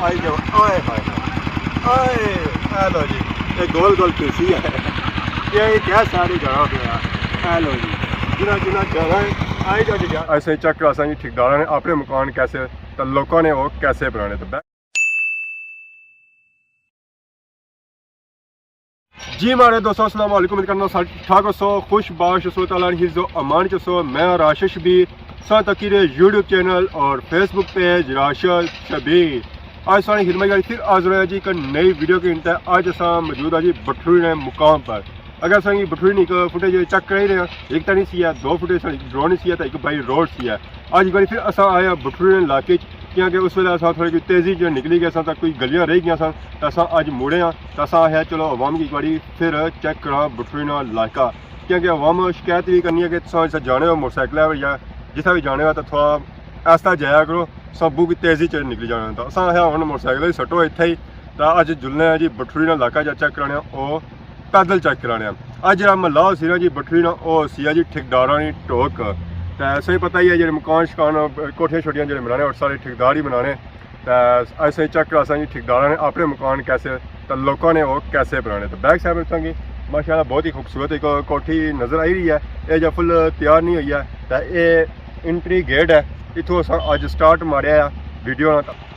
आई जाओ। आए हाय आए हेलो जी, ये गोल गोल कुर्सी है ये क्या सारी जगह पे यार। हेलो जी, जिना जिना जगह है आई जाओ जी। ऐसे चेक करा सा जी ठेकेदार ने अपने मकान कैसे तो लोगों ने वो कैसे बनाने। तो जी हमारे दोस्तों अस्सलाम वालेकुम, करना ठाक सो खुश बाश सो ताला हिज़्ज़ो अमान च सो। मैं और आशीष भी साथ तकीरे यूट्यूब चैनल और फेसबुक पेज राशिद शबीर आज सारी खिदमत फिर हाजिर है जी एक नई वीडियो के इंतहा। आज असा मौजूद है जी बठूरी ने मुकाम पर। अगर असें बठूरी नहीं फुटेज चेक कराई रहे हैं, एक तो नहीं सी है, दो फुटेज ड्रोन नहीं सी है, तो एक बाई रोड सी है। अज बारी फिर असा आया बठूरी ने इलाके क्योंकि उस वेले अस थोड़ी तेज़ी जो निकली गए सन, कोई गलियां रह गई सन, तो अस अज मुड़े हाँ। तो असा है चलो अवाम की एक बारी फिर चेक करा बठूरी ना इलाका, क्योंकि अवाम शिकायत भी करनी है कि तुम जाने हो मोटरसाइकिल पर या जितना भी जाने हो तो थोड़ा आस्ता जाया करो, सबू की तेज़ी च निकली जाना। तो असा है हम मोटरसाइकिल सट्टो इत्थे ही। तो अज जुलने जी बठूरी ना इलाका जो चेक कराने वो पैदल चेक कराने। अज जो महला सी ना जी बठूरी ना वो सी जी ठेकेदारां दी टोक। तो ऐसे ही पता ही है जो मकान शकान कोठियां छोटियां जो बनाने और सारे ठेकेदार ही बनाने। तो ऐसे ही चेक करा सी ठेकेदारां ने अपने मकान कैसे तो लोगों ने वो कैसे बनाने। तो बैक साइड में माशाल्लाह बहुत ही खूबसूरत एक कोठी नज़र आई रही है। ये जो फुल तैयार नहीं हुई है, तो ये एंट्री गेट है, इतों अज स्टार्ट मारिया वीडियो।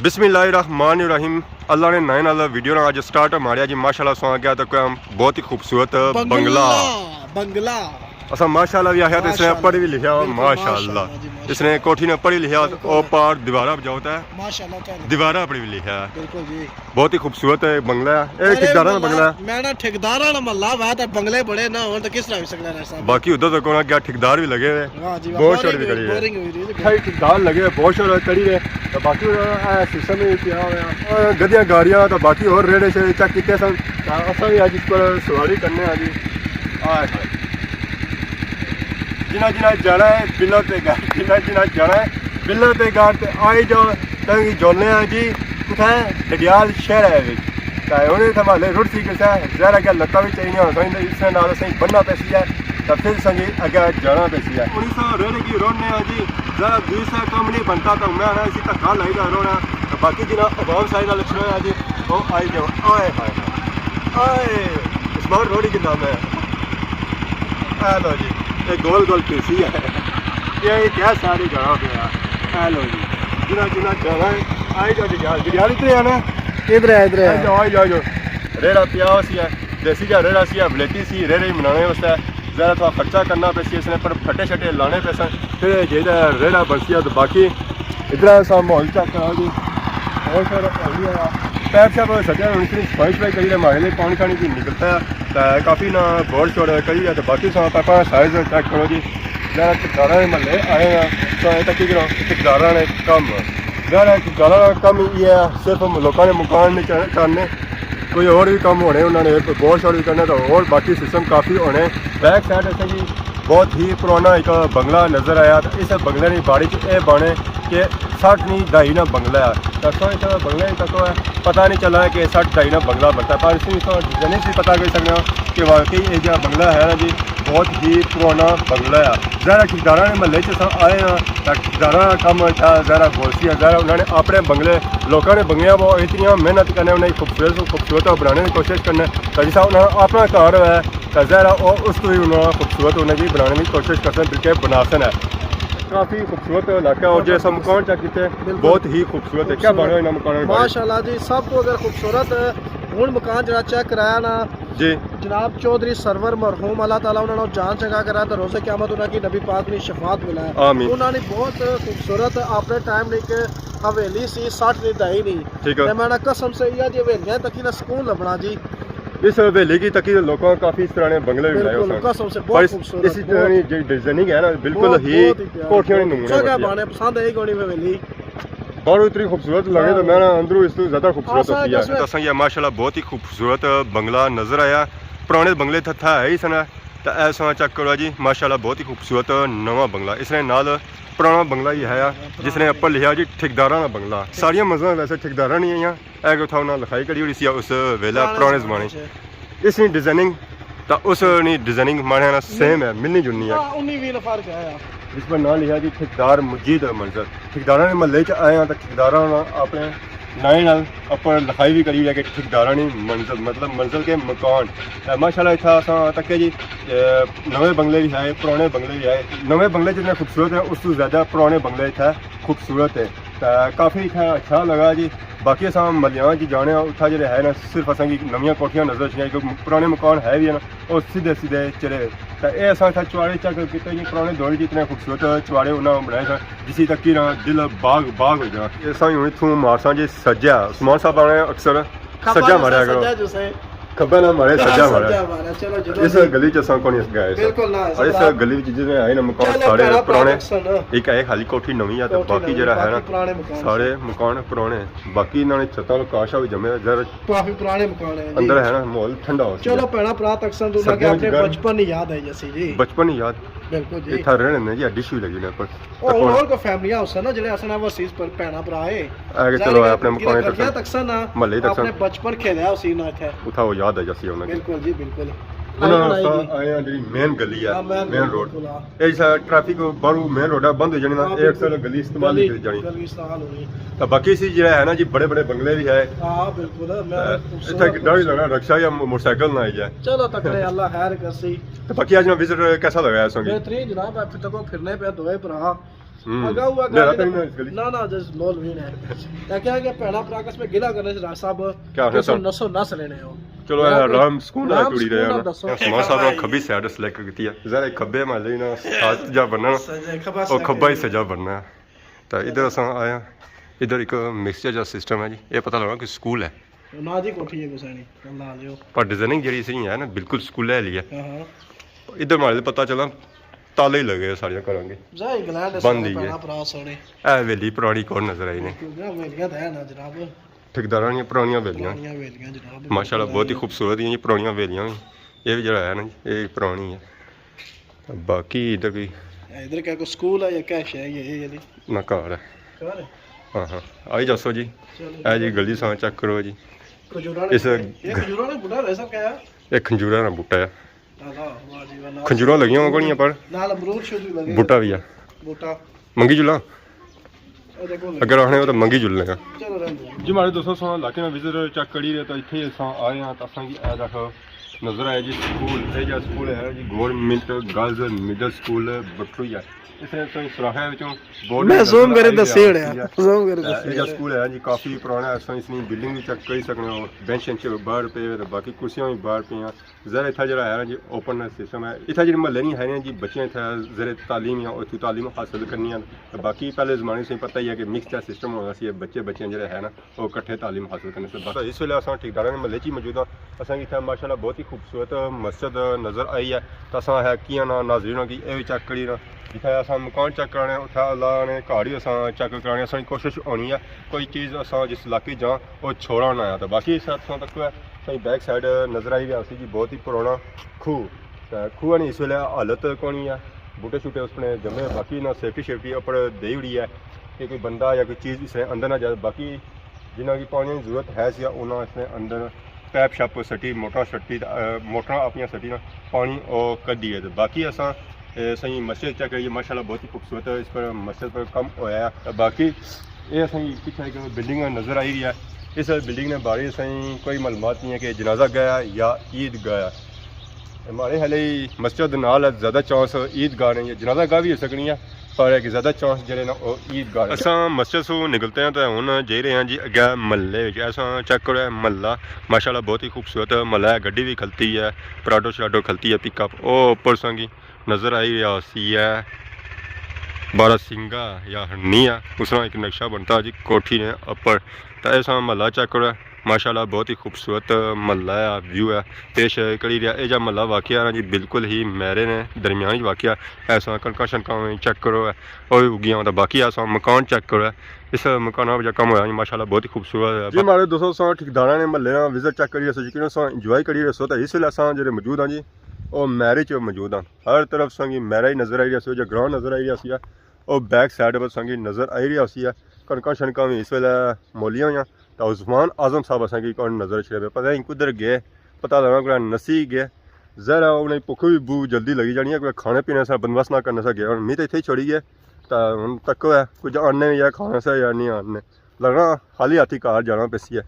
बिस्मिल्लाहिर्रहमानिर्रहीम, अल्लाह ने नए नाल वीडियो ना अज स्टार्ट मारिया जी। माशाल्लाह सो गया तो बहुत ही खूबसूरत बंगला असा माशाल्लाह भी आया। तो इसने ऊपर भी लिखा माशाल्लाह, इसने कोठी ने ऊपर ही लिखा और पार दीवारा बजाता है माशाल्लाह, दीवारा पर भी लिखा है। बिल्कुल जी, बहुत ही खूबसूरत बंगला है। ये ठेकेदारां दा बंगला है। मैं ना ठेकेदारां दा महल्ला वा तो बंगले बड़े ना हो तो किस तरह हो सकदा है। बाकी उधर तो कोना क्या ठेकेदार भी लगे हुए, बहुत शोर भी करी है, ठेकेदार लगे बहुत शोर करी है। तो बाकी सिस्टम ही किया होया गड्डियां गाड़ियां तो बाकी और रेड़े से चेक कीते सन। असा भी अज इस पर सवारी करने आ जी। जिना जिना जाना है बिल्लों ते घर, जिना जिना जाना है बिल्लों ते घर ते आई जाओ। तंगी जोलने हैं जी कुछ डडियाल शहर है उन्हें थमाले रुट सी किसा जरा क्या लत्ता भी चाहिए होना चाहिए। इससे नाल सही बनना पैसी है तो फिर संगी अगे जाना पैसी है। 1900 रेड़े की रोने हैं जी, जरा दूसरा कम नहीं बनता तो मैं ना इसी धक्का लाई का रोना। तो बाकी जिना अवाम साइड का लक्षण है जी वो आई जाओ। आए हाय आए स्मार्ट रोड के नाम है। हेलो जी, ये गोल गोल कुर्सी है ये क्या सारी जगह पे यार। हेलो जी, जिना जिना जगह है आई जाओ जी। यार इधर आना इधर है आई जाओ। रेड़ा पिया सी है, देसी जा रेड़ा सी है, वलेटी सी रेड़े बनाने वास्ते ज़रा थोड़ा खर्चा करना पैसी इसने पर फटे शटे लाने पैसा फिर जेदा रेड़ा बसी है। तो बाकी इधर सा माहौल चेक कराओ जी, बहुत सारा पैप शैप सजा सफाई शफाई करिए माहौल पानी शानी की निकलता है। तो काफ़ी ना बोर्ड शोर करिए। तो बाकी पापा साइज चेक करो जी। जरा ठेकेदारां दे महल्ले आए हैं तो ये तक ठेकेदारां ने कम जरा ठेकेदारां का कम ये है सिर्फ लोगों ने मकान नहीं करने, कोई और भी कम होने उन्होंने बोर्ड शोर भी करने। तो और बाकी सिस्टम काफ़ी होने। बैक साइड ऐसे जी बहुत ही पुराना एक बंगला नज़र आया। तो इस बंगले की बाड़ी ये बने कि 60 नहीं ढाई ना बंगला है। तो इस बंगले तक पता नहीं चला है कि 60 ढाई ना बंगला बनता है, पर इसमें डिजाइनिंग से पता कर सकते हो कि वाकई ये जो बंगला है ना जी बहुत ही पुराना बंगला है। ज़रा ठेकेदारां ने महल्ले आए हैं तो ठेकेदारां का कम अच्छा ज़रा बोलसी है। ज़रा उन्होंने अपने बंगले लोगों ने बंगलियां वो इतनी मेहनत करने उन्हें खूबसूरत बनाने की कोशिश करने। तो जिस उन्होंने अपना घर है तो ज़रा और उस तो ही उन्होंने खूबसूरत उन्हें भी बनाने की कोशिश करते हैं, बिल्कुल बनासन है। काफ़ी खूबसूरत इलाका और जैसा मकान चेक किए बहुत ही खूबसूरत है। क्या बना इन्होंने मकान माशाल्लाह जी, सब तो अगर खूबसूरत हूँ मकान जरा चेक कराया ना जी जनाब चौधरी सरवर मरहूम अल्लाह ताला उन्होंने जान चंगा करा तो रोज़े क़यामत उन्होंने नबी पाक ने शफात मिला है। उन्होंने बहुत खूबसूरत अपने टाइम एक हवेली सी 60 नहीं ढाई नहीं मैं कसम से यह जी हवेलियाँ तक ना सुकून लबना जी। इस हवेली की तकी लोगों काफी इस तरह बंगले भी बनाए डिजाइनिंग है ना बिल्कुल ही कोठियां नमूना पसंद है हवेली बाहरों इतनी खूबसूरत लगे तो मैं अंदरों इस ज्यादा खूबसूरत है। माशाल्लाह बहुत ही खूबसूरत बंगला नजर आया। पुराने बंगले था है ही सना तो ऐसा चेक करो जी माशाल्लाह बहुत ही खूबसूरत नवा बंगला। इसने नाल पुराना बंगला ही है जिसने ऊपर लिखा जी ठेकेदारां दा बंगला। सारिया मंजिलां वैसे ठेकेदारां नहीं है, ऐ था उन्होंने लिखाई करी हुई सी उस वेला पुराने जमाने। इसकी डिजाइनिंग तो उस डिजाइनिंग माने ना सेम है, मिलनी जुलनी है। इस पर ना लिखा जी ठेकेदार मुजीद मंजर। ठेकेदारां ने महल्ले च आए हैं तो ठेकेदारां अपने नाल अपर लिखाई भी करी है कि ठेकेदारानी मंजिल मतलब मंजिल के मकान माशाल्लाह इतना असां तक जी नवे बंगले भी है पुराने बंगले भी है नवे बंगले जितने खूबसूरत है उससे ज़्यादा पुराने बंगले इतना खूबसूरत है काफ़ी इतना अच्छा लगा जी बाकी असां मलियां जी जाने उत्था जो है ना सिर्फ असां की नवियां कोठियां नजर चाहिए क्योंकि पुराने मकान है भी है ना और सीधे सीधे चले तो ये असां इतना चुआड़े चक किते जी पुराने दौर जितने खूबसूरत चुआड़े उन्होंने बनाए थे जिसी तक कि ना दिल बाग बाग हो जाए ये असां हूँ इतों मारसा जी सज्जा उस्मान साहब आने अक्सर सज्जा मारिया करो खब्बे ना मारे सज्जा मारा इस गली च असां कोनी गए और इस गली जिसमें आए ना मकान सारे पुराने एक है खाली कोठी नवी है तो बाकी जरा है ना सारे मकान पुराने बाकी इन्होंने छत्ता काशा भी जमे काफी पुराने मकान है अंदर है ना माहौल ठंडा हो चलो भैणा भरा अक्सर तो लगे अपने बचपन ही याद है जैसे जी बचपन ही याद बिल्कुल जी इतना रहने ने जी डिश भी लगी ना पर और को फैमिलियां उस ना जले असना वसीस पर भैणा भरा है आगे चलो अपने मकान तक ना महल्ले तक अपने बचपन खेलया उसी ना थे उठा वो याद है जैसे उन्हें बिल्कुल जी बिल्कुल आया जी मेन गली है मेन रोड ये ट्रैफिक बारू मेन रोड बंद हो जानी ना एक अक्सर गली इस्तेमाल नहीं करी जानी तो बाकी इसी जो है ना जी बड़े बड़े बंगले भी है हां बिल्कुल इतना डर लगा रक्षा या मोटरसाइकिल ना आई जाए चलो तकड़े अल्लाह खैर करसी तो बाकी आज ना विजिट कैसा लगा है संगी बेहतरीन जनाब आप तक फिरने पे दोए भरा लगा हुआ ना ना जस्ट मॉल में है क्या क्या पहला प्राकस में गिला करने से साहब क्या नसो नस लेने हो चलो आराम सुकून आ कुड़ी रहे ना उस्मान साहब ने खब्बी साइड सेलेक्ट की है जरा खब्बे माले ना सजा बनना और खब्बा ही सजा बनना तो इधर असा आया इधर एक मिक्सचर जो सिस्टम है जी ये पता लगा कि स्कूल है ना जी कोठी है गुसानी अल्लाह जो पर डिजाइनिंग जड़ी सही है ना बिल्कुल स्कूल है लिया इधर माले पता चला ताले ही लगे सारियां करांगे बंद ही है ए वेली पुरानी कौन नजर आई ने ठेकेदारां दी पुरानियां वेलियां माशाल्लाह बहुत ही खूबसूरत हैं ये पुरानियां वेलियां ये भी जरा है ना ये पुरानी है बाकी इधर कोई इधर क्या कोई स्कूल है या क्या है ये ना घर है हाँ हाँ आई जासो जी ए जी गली सा चेक करो जी इस खंजूरा ना बूटा है खंजूरा लगियां होगणियां पर बूटा भी है मंगी जुला अगर आने हो तो मंगी जुल लेगा जी हमारे दोस्तों सो इलाके में विजिट चेक करी रहे तो इतने आए हैं तो असा देखो नजर आया जी स्कूल ये स्कूल है जी गवर्नमेंट गर्ल्स मिडल स्कूल बटरू है स्कूल है जी काफ़ी पुराना इसमें बिल्डिंग भी चेक कर सकते हो बेंच बाहर पे बाकी कुर्सियां भी बाहर पे जरा इतना जरा है ना जी ओपन सिस्टम है इतना जी महल्ले नहीं है ना जी बच्चे इतना जरा तालीम या उतू तालीम हासिल करनी है तो बाकी पहले ज़माने से पता ही है कि मिक्स का सिस्टम होना चाहिए बच्चे जरा है ना वो कट्ठे तालीम हासिल करने से बाकी इस वेले अस ठेकेदारां महल्ले च मौजूद हाँ असा इतना माशाल्लाह बहुत ही खूबसूरत मस्जिद नज़र आई है तो असा है कि ना नाज़रीन की ये चेक करी ना जिथे अस मकान चेक कराने उत्थे अल्लाह ने घर ही अस चेक कराने असां कोशिश होनी है कोई चीज़ अस जिस इलाके जां वो छोड़ा ना आया तो बाकी असां तक सही बैक साइड नज़र आई रहा जी बहुत ही पुराना खूह नहीं इस वेले हालत कोनी है बूटे शूटे उसने जमे बाकी ना सेफ्टी शेफ्टी उपर दे उड़ी है कि कोई बंदा या कोई चीज़ इसने अंदर ना जाए बाकी जिन्हों की पानी की जरूरत है उन्होंने इसने अंदर पैप शैप सटी मोटर अपनी सटी ना पानी वो कड्डी है तो बाकी असां सही मस्जिद चेक करिए माशाल्लाह बहुत ही खूबसूरत है इस पर मस्जिद पर कम होया है बाकी ये सही पीछे एक बिल्डिंग नज़र आई रही है इस बिल्डिंग ने बारे सही कोई मालूमात नहीं है कि जनाजा गया या ईद गया हमारे हाले मस्जिद नाल ज़्यादा चांस ईद गाह नहीं है जनाजा गाह भी हो सकनी है पर एक ज़्यादा चांस जरे ना वो ईद गाह अस मस्जिद से निकलते हैं तो हूँ जा रहे हैं जी अगे महल्ले अस चेक करो महल्ला माशाल्लाह बहुत ही खूबसूरत महल्ला है गड्डी भी खलती है पराडो शराडो खलती है पिकअप वो उपर संगी नज़र आई रियासी है बारह सिंगा या हरनिया उसका एक नक्शा बनता जी कोठी ने अपर तो ऐसा महला चेक करो माशाल्लाह बहुत ही खूबसूरत महला है व्यू है पेश करी रहा यह महला वाकया ना जी बिल्कुल ही मैरे ने दरमियान वाकया ऐसा कणका शनका चेक करो और उगिया होता बाकी ऐसा मकान चेक करो इस मकान वजह कम होया माशाल्लाह बहुत ही खूबसूरत है जी हमारे दोस्तों ठेकेदारां ने महल्ले विजिट चेक करिए इंजॉय करिए सो तो इस वेले अस जो मौजूद हाँ जी और मैरिज मौजूद हाँ हर तरफ संगी मैरिज नज़र आई रही है ग्राउंड नज़र आई रही है और बैक साइड पर संगी नज़र आई रही है कणका शनका भी इस वेले मोलियां हुई तो उस्मान आजम साहब असेंगी कौन नज़र छड़े पता नहीं कुदर गए पता लगा कोई नसी गए जरा उन्हें भुख भी बू जल्दी लगी जानी है कोई खाने पीने से बंदोबस्त ना करने से गया मी तो इतने ही छोड़ी गए तो हम तक है कुछ आने या खाने से या नहीं आने लगना खाली हाथी घर जाना पैसी है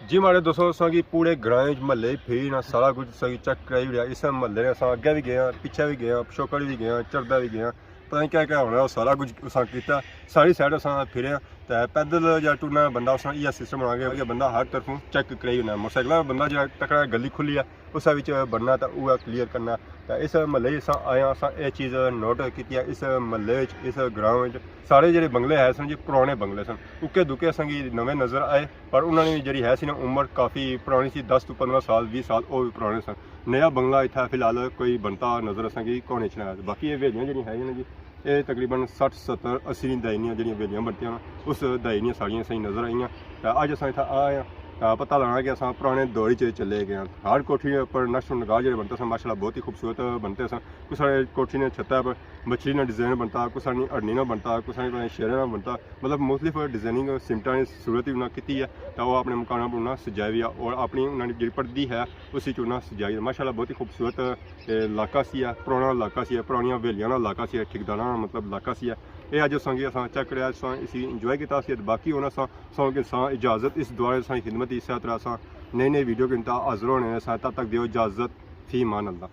जी मारे दोस्तों असा कि पूरे ग्राएं महल्ले फिर सारा कुछ सही चेक कराई ओड़ेआ इस महल्ले ने अस अगे भी गए पिछे भी गए पिछोकड़ भी गए चढ़दा भी गए पता नहीं क्या क्या होना सारा कुछ असा किया सारी साइड अस फिरे तो पैदल या टूरना बंदा उस इयै सिस्टम बना गया कि बंदा हर तरफों चेक कराई ओड़ना मोटरसाइकिल बंदा जो तकड़ा गली खुली है उस बनना तो वह क्लीयर करना तो इस महल्ले अस आए अस ये चीज़ नोट की इस महल्ले इस ग्रां सारे जो बंगले है सन जी पुराने बंगले सन उक्के दुक्के असेंगी नवे नज़र आए पर उन्होंने जी है सी ना उम्र काफ़ी पुरानी सी 10 तो 15 साल 20 साल वो भी पुराने सन नया बंगला इतना फिलहाल कोई बनता नज़र असेंगी कोने च आया बाकी ये हवेलियां जी है ना जी ये तकरीबन 60 70 80 दाई जी हवेलियां बनती उस दाई सारियां सही नज़र आईयां तो अज अस इतना आए पता लगना कि अस पुराने दौर च चले गए हर कोठी पर नक्श नगाह जो बनते सन माशाल्लाह बहुत ही खूबसूरत बनते सन कुछ सारे कोठी ने छत्ता पर मछली ने डिजाइन बनता कुछ सारी अड़नी ना बनता कुछ सारी शेरे ना बनता मतलब मुख्तलिफ डिजाइनिंग सिमटा ने सूरत भी उन्हें की है तो वह अपने मकानों पर उन्हें सजाई है और अपनी उन्होंने जी पर्दी है उसी उन्हें सजाई माशाल्लाह बहुत ही खूबसूरत इलाका सी है पुराना इलाका सी पुरानिया हवेलियां का इलाका सी ठेकेदारां का मतलब इलाका सी ये अज संगे अस चेक कराया इसी इंजॉय किया बाकी होना सौ इजाज़त इस द्वारा खिदमत इस तरह नई नई वीडियो के इंतजार हाजिर होने तब तक दियो इजाज़त फी मान अल्लाह।